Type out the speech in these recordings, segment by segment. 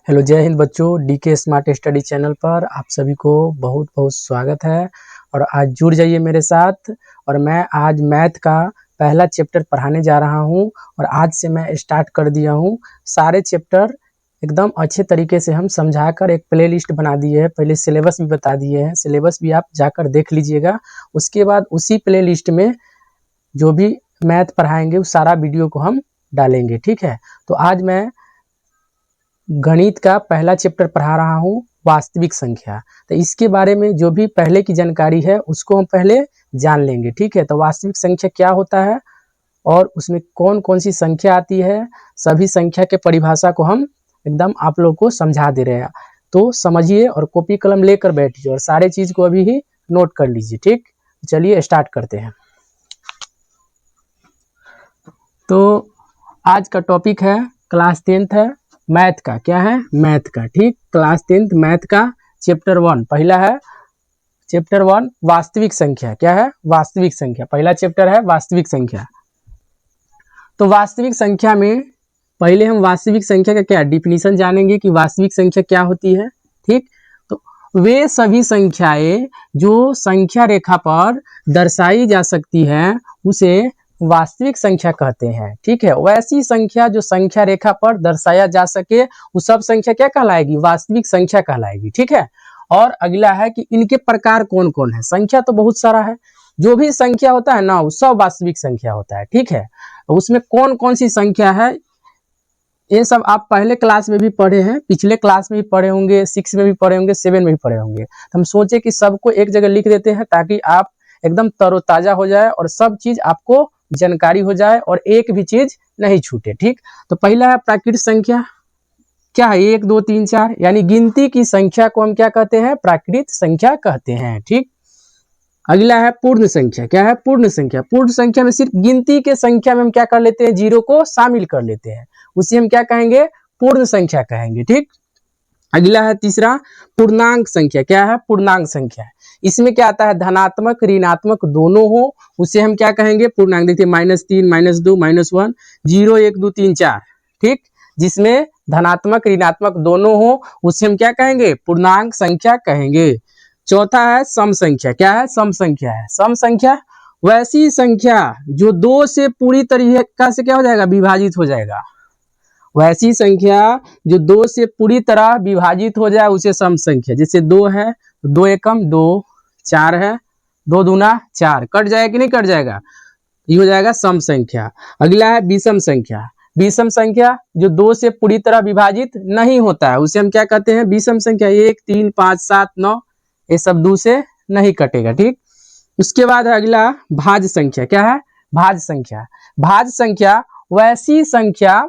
Hello, जय हिंद बच्चों। DK smart study channel पर आप सभी को बहुत बहुत स्वागत है। और आज जुड़ जाइए मेरे साथ। और मैं आज मैथ का पहला चैप्टर पढ़ाने जा रहा हूं। और आज से मैं स्टार्ट कर दिया हूं। सारे चैप्टर एकदम अच्छे तरीके से हम समझाकर एक प्ले लिस्ट बना दिए है। पहले सिलेबस भी बता दिए हैं, सिलेबस भी आप जाकर देख लीजिएगा। उसके बाद उसी प्ले लिस्ट में जो भी मैथ पढ़ाएंगे उस सारा वीडियो को हम डालेंगे, ठीक है। तो आज मैं गणित का पहला चैप्टर पढ़ा रहा हूँ, वास्तविक संख्या। तो इसके बारे में जो भी पहले की जानकारी है उसको हम पहले जान लेंगे, ठीक है। तो वास्तविक संख्या क्या होता है और उसमें कौन कौन सी संख्या आती है, सभी संख्या के परिभाषा को हम एकदम आप लोग को समझा दे रहे हैं। तो समझिए और कॉपी कलम लेकर बैठिए और सारे चीज को अभी ही नोट कर लीजिए, ठीक। चलिए स्टार्ट करते हैं। तो आज का टॉपिक है क्लास 10th है मैथ का। क्या है? मैथ का, ठीक। क्लास 10th मैथ का चैप्टर 1 पहला है। चैप्टर 1 वास्तविक संख्या। क्या है? वास्तविक संख्या। पहला चैप्टर है वास्तविक संख्या। तो वास्तविक संख्या में पहले हम वास्तविक संख्या का क्या डिफिनीशन जानेंगे कि वास्तविक संख्या क्या होती है, ठीक। तो वे सभी संख्याएं जो संख्या रेखा पर दर्शाई जा सकती है उसे वास्तविक संख्या कहते हैं, ठीक है। वैसी संख्या जो संख्या रेखा पर दर्शाया जा सके वो सब संख्या क्या कहलाएगी? वास्तविक संख्या कहलाएगी, ठीक है। और अगला है कि इनके प्रकार कौन कौन है। संख्या तो बहुत सारा है, जो भी संख्या होता है ना वो सब वास्तविक संख्या होता है, ठीक है। उसमें कौन कौन सी संख्या है ये सब आप पहले क्लास में भी पढ़े हैं, पिछले क्लास में भी पढ़े होंगे, 6 में भी पढ़े होंगे, 7 में भी पढ़े होंगे। तो हम सोचे कि सबको एक जगह लिख देते हैं ताकि आप एकदम तरोताजा हो जाए और सब चीज आपको जानकारी हो जाए और एक भी चीज नहीं छूटे, ठीक। तो पहला है प्राकृत संख्या। क्या है? 1 2 3 4 यानी गिनती की संख्या को हम क्या कहते हैं? प्राकृत संख्या कहते हैं, ठीक। अगला है पूर्ण संख्या। क्या है? पूर्ण संख्या। पूर्ण संख्या में सिर्फ गिनती के संख्या में हम क्या कर लेते हैं? जीरो को शामिल कर लेते हैं, उसे हम क्या कहेंगे? पूर्ण संख्या कहेंगे, ठीक। अगला है तीसरा पूर्णांक संख्या। क्या है? पूर्णांक संख्या। इसमें क्या आता है? धनात्मक ऋणात्मक दोनों हो उसे हम क्या कहेंगे? पूर्णांक। देखिए -3 -2 -1 0 1 2 3 4, ठीक। जिसमें धनात्मक ऋणात्मक दोनों हो उसे हम क्या कहेंगे? पूर्णांक संख्या कहेंगे। चौथा है सम संख्या। क्या है? सम संख्या है। सम संख्या वैसी संख्या जो 2 से पूरी तरीका से क्या हो जाएगा? विभाजित हो जाएगा। वैसी संख्या जो 2 से पूरी तरह विभाजित हो जाए उसे सम संख्या। जैसे 2 है, 2 एकम 2, 4 है, 2 दूना 4, कट जाएगा कि नहीं कट जाएगा? ये हो जाएगा सम संख्या। अगला है विषम संख्या। विषम संख्या जो 2 से पूरी तरह विभाजित नहीं होता है उसे हम क्या कहते हैं? विषम संख्या। 1 3 5 7 9 ये सब 2 से नहीं कटेगा, ठीक। उसके बाद अगला भाज्य संख्या। क्या है? भाज्य संख्या। भाज्य संख्या वैसी संख्या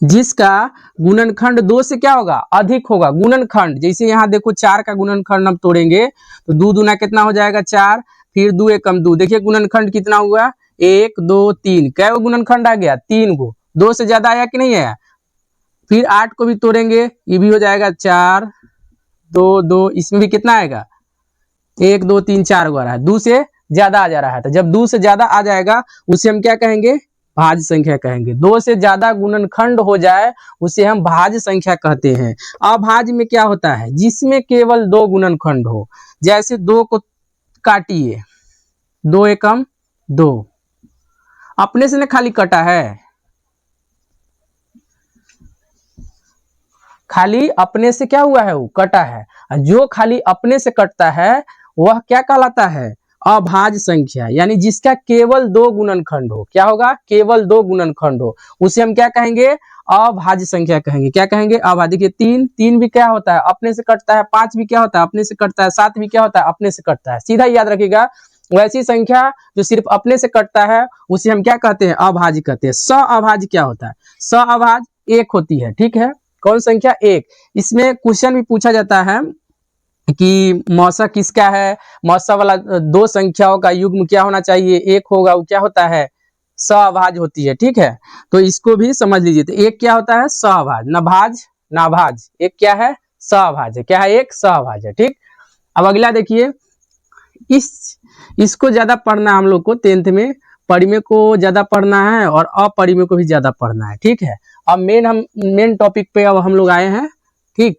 जिसका गुणनखंड 2 से क्या होगा? अधिक होगा। गुणनखंड जैसे यहाँ देखो 4 का गुणनखंड हम तोड़ेंगे तो 2 दूना कितना हो जाएगा? 4, फिर 2 एकम 2। देखिए गुणनखंड कितना हुआ? 1 2 3। कै गो गुणनखंड आ गया? 3 गो। 2 से ज्यादा आया कि नहीं आया? फिर 8 को भी तोड़ेंगे, ये भी हो जाएगा 4 2 2। इसमें भी कितना आएगा? 1 2 3 4 गो आ रहा है, 2 से ज्यादा आ जा रहा है। तो जब 2 से ज्यादा आ जाएगा उसे हम क्या कहेंगे? भाज्य संख्या कहेंगे। 2 से ज्यादा गुणनखंड हो जाए उसे हम भाज्य संख्या कहते हैं। अभाज्य में क्या होता है? जिसमें केवल 2 गुणनखंड हो। जैसे 2 को काटिए, 2 एकम 2, अपने से ना खाली कटा है, खाली अपने से क्या हुआ है? वो कटा है। जो खाली अपने से कटता है वह क्या कहलाता है? अभाज्य संख्या। यानी जिसका केवल 2 गुणनखंड हो। क्या होगा? केवल 2 गुणनखंड हो उसे हम क्या कहेंगे? अभाज्य संख्या कहेंगे। क्या कहेंगे? अभाज्य। देखिए 3 भी क्या होता है? अपने से कटता है। 5 भी क्या होता है? अपने से कटता है। 7 भी क्या होता है? अपने से कटता है। सीधा याद रखिएगा, वैसी संख्या जो सिर्फ अपने से कटता है उसे हम क्या कहते हैं? अभाज्य कहते हैं। सअभाज्य क्या होता है? सअभाज्य 1 होती है, ठीक है। कौन संख्या? 1। इसमें क्वेश्चन भी पूछा जाता है कि मौसा किसका है? मौसा वाला 2 संख्याओं का युग्म क्या होना चाहिए? 1 होगा, वो क्या होता है? सअभाज्य होती है, ठीक है। तो इसको भी समझ लीजिए। तो 1 क्या होता है? सअभाज्य। नभाज्य नाभाज्य। 1 क्या है? सअभाज्य। क्या है? 1 सअभाज्य, ठीक। अब अगला देखिए, इसको ज्यादा पढ़ना हम लोग को 10th में। परिमेय को ज्यादा पढ़ना है और अपरिमेय को भी ज्यादा पढ़ना है, ठीक है। अब मेन टॉपिक पे अब हम लोग आए हैं, ठीक।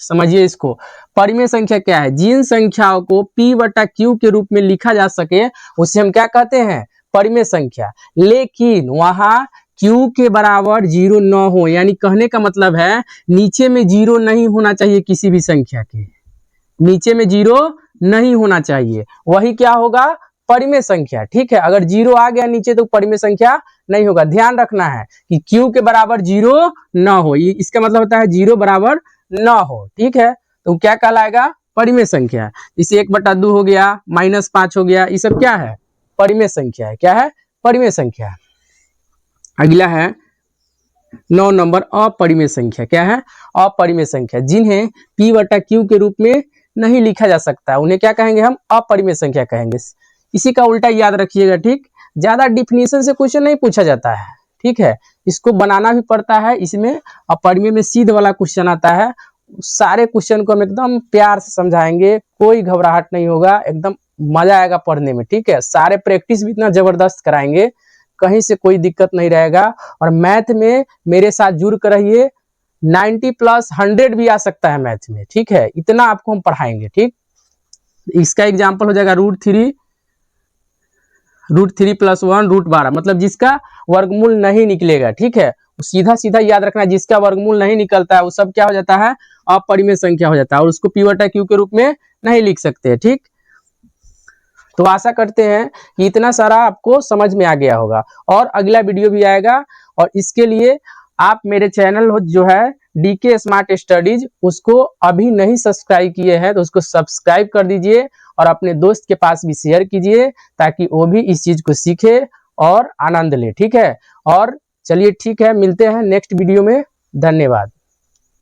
समझिए इसको, परिमेय संख्या क्या है? जिन संख्याओं को p बटा q के रूप में लिखा जा सके उसे हम क्या कहते हैं? परिमेय संख्या। लेकिन वहां q के बराबर 0 न हो, यानी कहने का मतलब है नीचे में 0 नहीं होना चाहिए, किसी भी संख्या के नीचे में 0 नहीं होना चाहिए, वही क्या होगा? परिमेय संख्या, ठीक है। अगर 0 आ गया नीचे तो परिमेय संख्या नहीं होगा। ध्यान रखना है कि q के बराबर 0 न हो, इसका मतलब होता है 0 बराबर न हो, ठीक है। तो क्या कहलाएगा? परिमेय संख्या। इसे 1/2 हो गया, -5 हो गया, ये सब क्या है? परिमेय संख्या है। क्या है? परिमेय संख्या। अगला है 9 नंबर, अपरिमेय संख्या। क्या है? अपरिमेय संख्या। जिन्हें p बटा q के रूप में नहीं लिखा जा सकता उन्हें क्या कहेंगे? हम अपरिमेय संख्या कहेंगे। इसी का उल्टा याद रखिएगा, ठीक। ज्यादा डिफिनीशन से क्वेश्चन नहीं पूछा जाता है, ठीक है, इसको बनाना भी पड़ता है। इसमें अपरिमेय में सीध वाला क्वेश्चन आता है, सारे क्वेश्चन को हम एकदम प्यार से समझाएंगे, कोई घबराहट नहीं होगा, एकदम मजा आएगा पढ़ने में, ठीक है। सारे प्रैक्टिस भी इतना जबरदस्त कराएंगे, कहीं से कोई दिक्कत नहीं रहेगा। और मैथ में मेरे साथ जुड़ कर रहिए, 90 प्लस 100 भी आ सकता है मैथ में, ठीक है, इतना आपको हम पढ़ाएंगे, ठीक। इसका एग्जाम्पल हो जाएगा √3 + 1 √12, मतलब जिसका वर्गमूल नहीं निकलेगा, ठीक है। सीधा सीधा याद रखना, जिसका वर्गमूल नहीं निकलता है वो सब क्या हो जाता है? अपरिमेय संख्या हो जाता है, और उसको p बटा q के रूप में नहीं लिख सकते, ठीक। तो आशा करते हैं कि इतना सारा आपको समझ में आ गया होगा, और अगला वीडियो भी आएगा। और इसके लिए आप मेरे चैनल जो है DK स्मार्ट स्टडीज, उसको अभी नहीं सब्सक्राइब किए हैं तो उसको सब्सक्राइब कर दीजिए, और अपने दोस्त के पास भी शेयर कीजिए, ताकि वो भी इस चीज को सीखे और आनंद ले, ठीक है। और चलिए ठीक है, मिलते हैं नेक्स्ट वीडियो में। धन्यवाद।